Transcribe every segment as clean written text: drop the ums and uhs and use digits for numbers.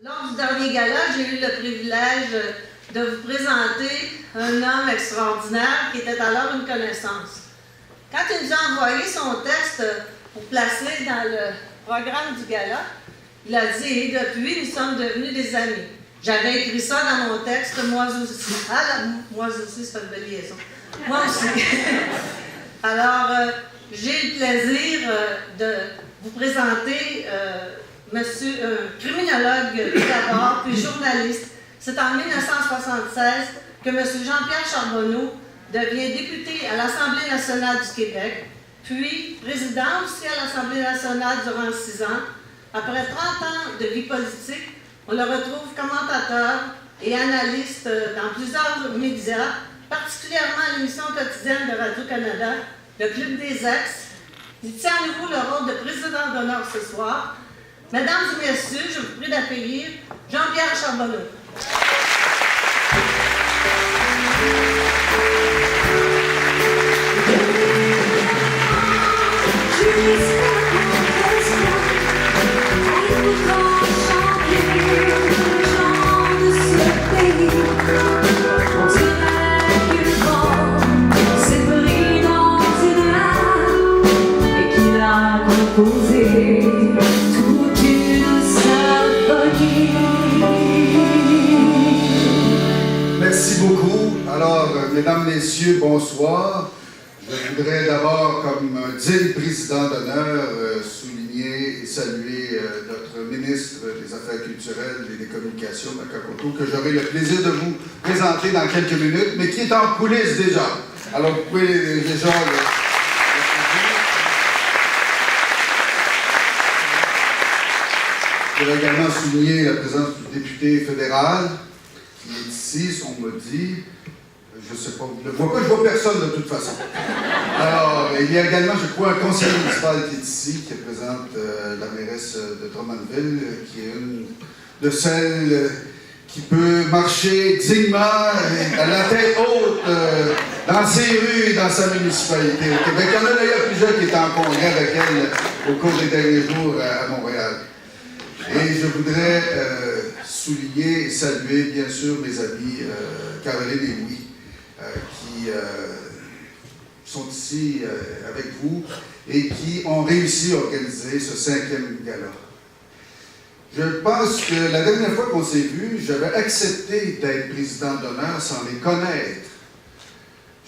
Lors du dernier gala, j'ai eu le privilège de vous présenter un homme extraordinaire qui était alors une connaissance. Quand il nous a envoyé son texte pour placer dans le programme du gala, il a dit « Et depuis, nous sommes devenus des amis. » J'avais écrit ça dans mon texte, moi aussi. Ah, moi aussi, c'est une belle liaison. Moi aussi. Alors, j'ai le plaisir de vous présenter monsieur, criminologue d'abord, puis journaliste. C'est en 1976 que M. Jean-Pierre Charbonneau devient député à l'Assemblée nationale du Québec, puis président aussi à l'Assemblée nationale durant 6 ans. Après 30 ans de vie politique, on le retrouve commentateur et analyste dans plusieurs médias, particulièrement à l'émission quotidienne de Radio-Canada, le Club des Ex. Il tient à nouveau le rôle de président d'honneur ce soir. Mesdames et messieurs, je vous prie d'accueillir Jean-Pierre Charbonneau. Merci beaucoup. Alors, mesdames, messieurs, bonsoir. Je voudrais d'abord, comme un digne président d'honneur, souligner et saluer notre ministre des Affaires culturelles et des Communications, Makakoto, que j'aurai le plaisir de vous présenter dans quelques minutes, mais qui est en coulisses déjà. Alors, vous pouvez déjà... Je voudrais également souligner la présence du député fédéral qui est ici, on me dit. Je ne sais pas, je ne vois pas, je vois personne de toute façon. Alors, il y a également, je crois, un conseiller municipal qui est ici, qui représente la mairesse de Drummondville, qui est une de celles qui peut marcher dignement, à la tête haute, dans ses rues et dans sa municipalité au Québec. Il y en a d'ailleurs plusieurs qui étaient en congrès avec elle au cours des derniers jours à Montréal. Et je voudrais souligner et saluer, bien sûr, mes amis Caroline et Louis, qui sont ici avec vous et qui ont réussi à organiser ce 5e gala. Je pense que la dernière fois qu'on s'est vu, j'avais accepté d'être président d'honneur sans les connaître.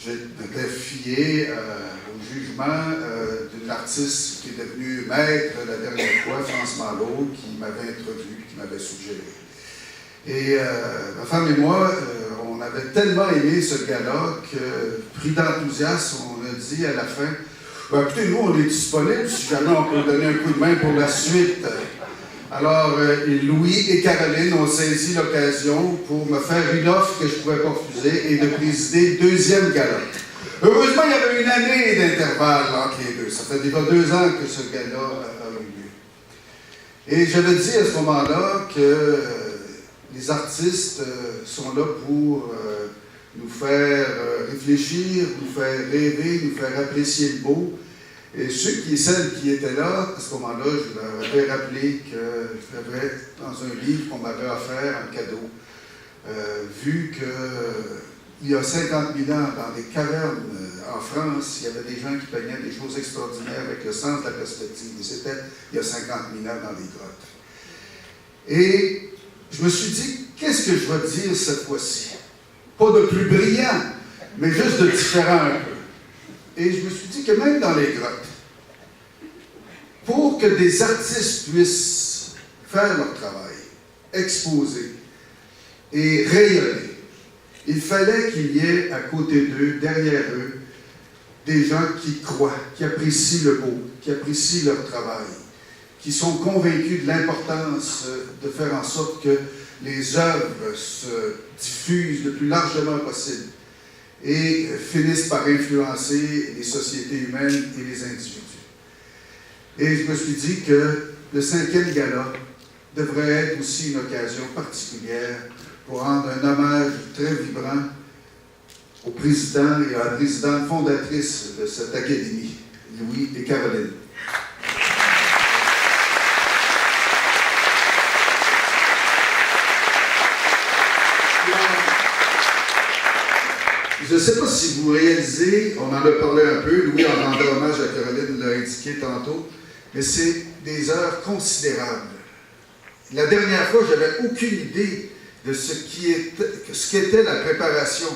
Je m'étais fié au jugement d'une artiste qui est devenue maître la dernière fois, France Malo, qui m'avait introduit, qui m'avait suggéré. Et ma femme et moi, on avait tellement aimé ce gala que, pris d'enthousiasme, on a dit à la fin, ben, écoutez, nous, on est disponibles si jamais on peut donner un coup de main pour la suite. Alors, Louis et Caroline ont saisi l'occasion pour me faire une offre que je ne pouvais pas refuser et de présider le 2e gala. Heureusement, il y avait une année d'intervalle entre les deux. Ça fait déjà 2 ans que ce gala a eu lieu. Et j'avais dit à ce moment-là que les artistes sont là pour nous faire réfléchir, nous faire rêver, nous faire apprécier le beau. Et celles qui étaient là, à ce moment-là, je leur avais rappelé que j'avais, dans un livre qu'on m'avait offert, un cadeau, vu qu'il y a 50 000 ans, dans des cavernes en France, il y avait des gens qui peignaient des choses extraordinaires avec le sens de la perspective. Et c'était il y a 50 000 ans dans des grottes. Et je me suis dit, qu'est-ce que je vais dire cette fois-ci? Pas de plus brillant, mais juste de différent un peu. Et je me suis dit que même dans les grottes, pour que des artistes puissent faire leur travail, exposer et rayonner, il fallait qu'il y ait à côté d'eux, derrière eux, des gens qui croient, qui apprécient le beau, qui apprécient leur travail, qui sont convaincus de l'importance de faire en sorte que les œuvres se diffusent le plus largement possible et finissent par influencer les sociétés humaines et les individus. Et je me suis dit que le 5e gala devrait être aussi une occasion particulière pour rendre un hommage très vibrant au président et à la présidente fondatrice de cette académie, Louis et Caroline. je ne sais pas si vous réalisez, on en a parlé un peu, Louis en rendant hommage à Caroline l'a indiqué tantôt, mais c'est des heures considérables. La dernière fois, je n'avais aucune idée de ce qu'était la préparation,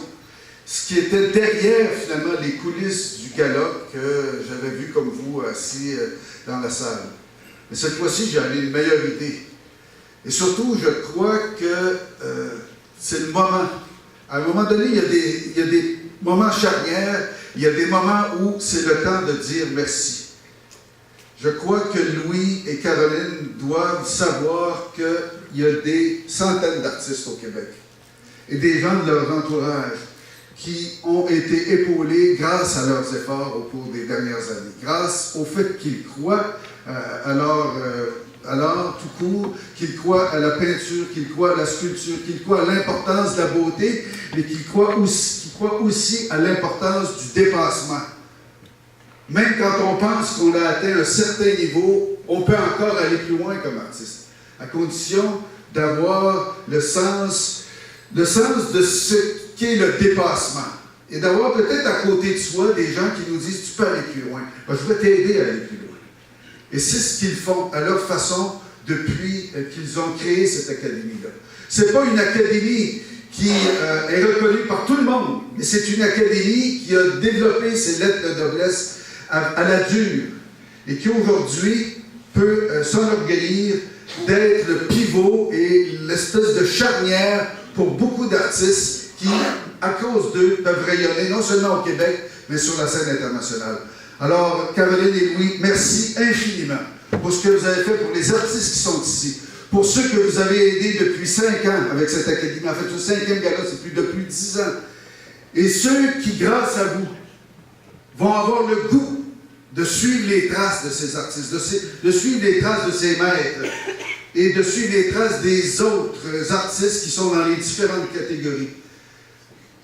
ce qui était derrière, finalement, les coulisses du gala que j'avais vu comme vous assis dans la salle. Mais cette fois-ci, j'en ai une meilleure idée. Et surtout, je crois que c'est le moment. À un moment donné, il y a des moments charnières, il y a des moments où c'est le temps de dire merci. Je crois que Louis et Caroline doivent savoir qu'il y a des centaines d'artistes au Québec et des gens de leur entourage qui ont été épaulés grâce à leurs efforts au cours des dernières années, grâce au fait qu'ils croient à l'art tout court, qu'ils croient à la peinture, qu'ils croient à la sculpture, qu'ils croient à l'importance de la beauté, mais qu'ils croient aussi à l'importance du dépassement. Même quand on pense qu'on a atteint un certain niveau, on peut encore aller plus loin comme artiste, à condition d'avoir le sens de ce qu'est le dépassement. Et d'avoir peut-être à côté de soi des gens qui nous disent « tu peux aller plus loin, je vais t'aider à aller plus loin ». Et c'est ce qu'ils font à leur façon depuis qu'ils ont créé cette académie-là. Ce n'est pas une académie qui est reconnue par tout le monde, mais c'est une académie qui a développé ses lettres de noblesse à la dure et qui aujourd'hui peut s'enorgueillir d'être le pivot et l'espèce de charnière pour beaucoup d'artistes qui, à cause d'eux, peuvent rayonner non seulement au Québec, mais sur la scène internationale. Alors, Caroline et Louis, merci infiniment pour ce que vous avez fait pour les artistes qui sont ici, pour ceux que vous avez aidés depuis 5 ans avec cette académie. En fait, ce 5e gala, c'est depuis 10 ans. Et ceux qui, grâce à vous, vont avoir le goût de suivre les traces de ces artistes, de suivre les traces de ces maîtres et de suivre les traces des autres artistes qui sont dans les différentes catégories.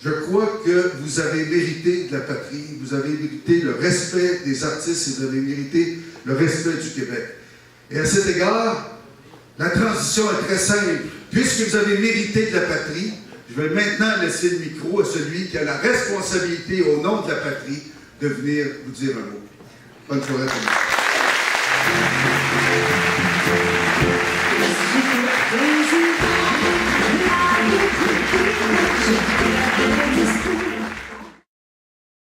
Je crois que vous avez mérité de la patrie, vous avez mérité le respect des artistes et vous avez mérité le respect du Québec. Et à cet égard, la transition est très simple. Puisque vous avez mérité de la patrie, je vais maintenant laisser le micro à celui qui a la responsabilité au nom de la patrie de venir vous dire un mot. Bonne soirée à tous.